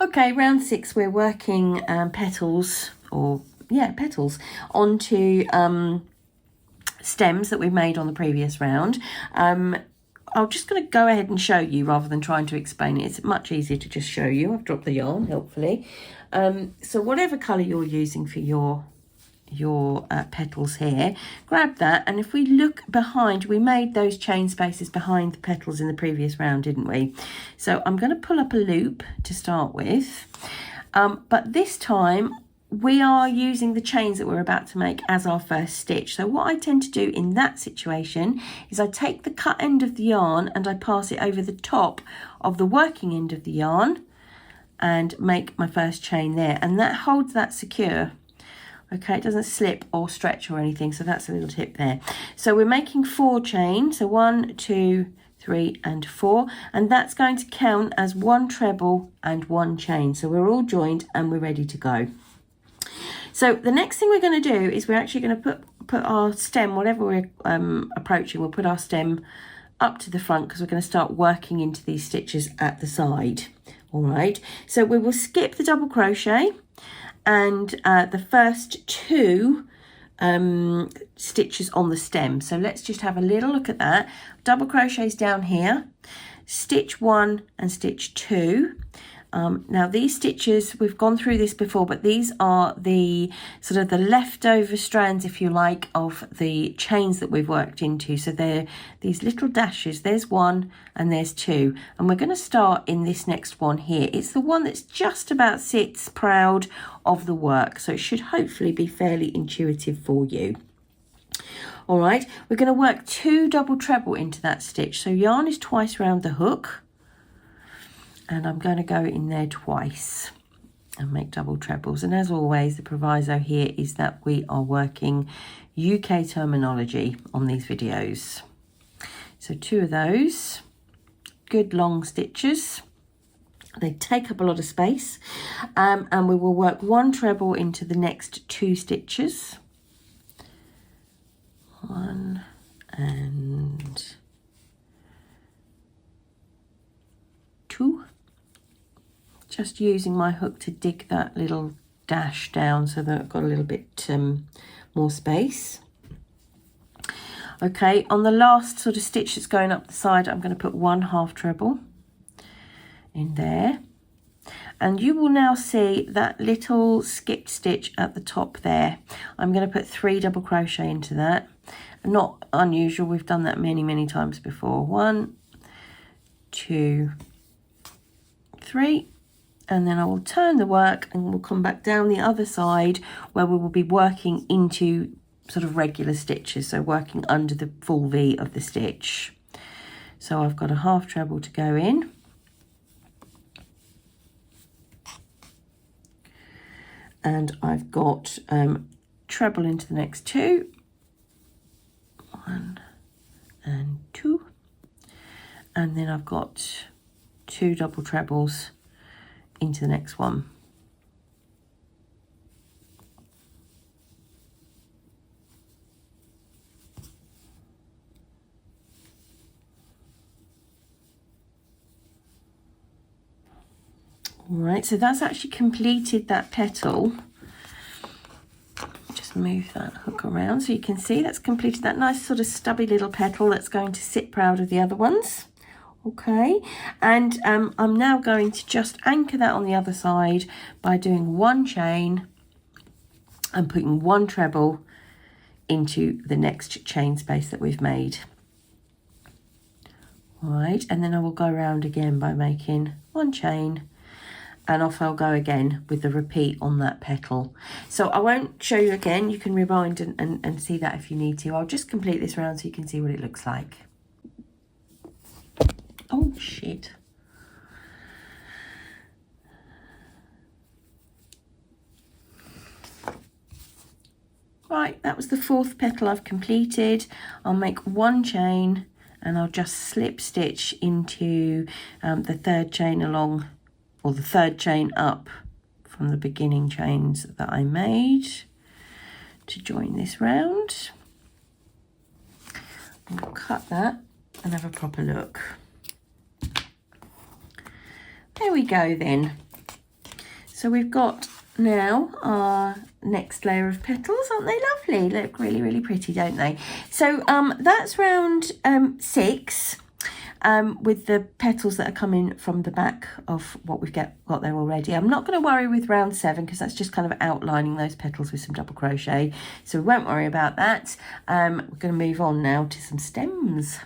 Okay, round 6, we're working petals, or yeah, petals onto stems that we made on the previous round. I'm just going to go ahead and show you rather than trying to explain it. It's much easier to just show you. I've dropped the yarn, helpfully. So whatever colour you're using for your petals here, grab that, and if we look behind, we made those chain spaces behind the petals in the previous round, didn't we? So I'm going to pull up a loop to start with, but this time we are using the chains that we're about to make as our first stitch. So what I tend to do in that situation is I take the cut end of the yarn and I pass it over the top of the working end of the yarn and make my first chain there, and that holds that secure. Okay, it doesn't slip or stretch or anything, so that's a little tip there. So we're making 4 chains, so 1, 2, 3 and 4, and that's going to count as 1 treble and 1 chain. So we're all joined and we're ready to go. So the next thing we're going to do is we're actually going to put our stem, whatever we're approaching, we'll put our stem up to the front because we're going to start working into these stitches at the side. All right, so we will skip the double crochet and the first 2 stitches on the stem. So let's just have a little look at that. Double crochets down here, stitch 1 and stitch 2. Now these stitches, we've gone through this before, but these are the sort of the leftover strands, if you like, of the chains that we've worked into. So they're these little dashes. There's 1 and there's 2. And we're going to start in this next one here. It's the one that's just about sits proud of the work. So it should hopefully be fairly intuitive for you. All right, we're going to work 2 double treble into that stitch. So yarn is twice around the hook. And I'm going to go in there twice and make double trebles. And as always, the proviso here is that we are working UK terminology on these videos. So 2 of those, good long stitches. They take up a lot of space. And we will work 1 treble into the next 2 stitches. 1 and 2. Just using my hook to dig that little dash down so that I've got a little bit more space. Okay, on the last sort of stitch that's going up the side, I'm going to put 1 half treble in there. And you will now see that little skipped stitch at the top there. I'm going to put 3 double crochet into that. Not unusual, we've done that many times before. 1, 2, 3. And then I will turn the work and we'll come back down the other side where we will be working into sort of regular stitches, so working under the full V of the stitch. So I've got a half treble to go in. And I've got treble into the next 2. 1 and 2. And then I've got 2 double trebles into the next one. All right, so that's actually completed that petal. Just move that hook around so you can see that's completed that nice sort of stubby little petal that's going to sit proud of the other ones. Okay, and I'm now going to just anchor that on the other side by doing 1 chain and putting 1 treble into the next chain space that we've made. All right, and then I will go around again by making 1 chain, and off I'll go again with the repeat on that petal. So I won't show you again, you can rewind and see that if you need to. I'll just complete this round so you can see what it looks like. Oh shit. Right, that was the 4th petal I've completed. I'll make 1 chain and I'll just slip stitch into the 3rd chain along, or the 3rd chain up from the beginning chains that I made to join this round. I'll cut that and have a proper look. There we go then. So we've got now our next layer of petals. Aren't they lovely? Look really, really pretty, don't they? So that's round 6. With the petals that are coming from the back of what we've got there already. I'm not going to worry with round 7 because that's just kind of outlining those petals with some double crochet. So we won't worry about that. We're going to move on now to some stems.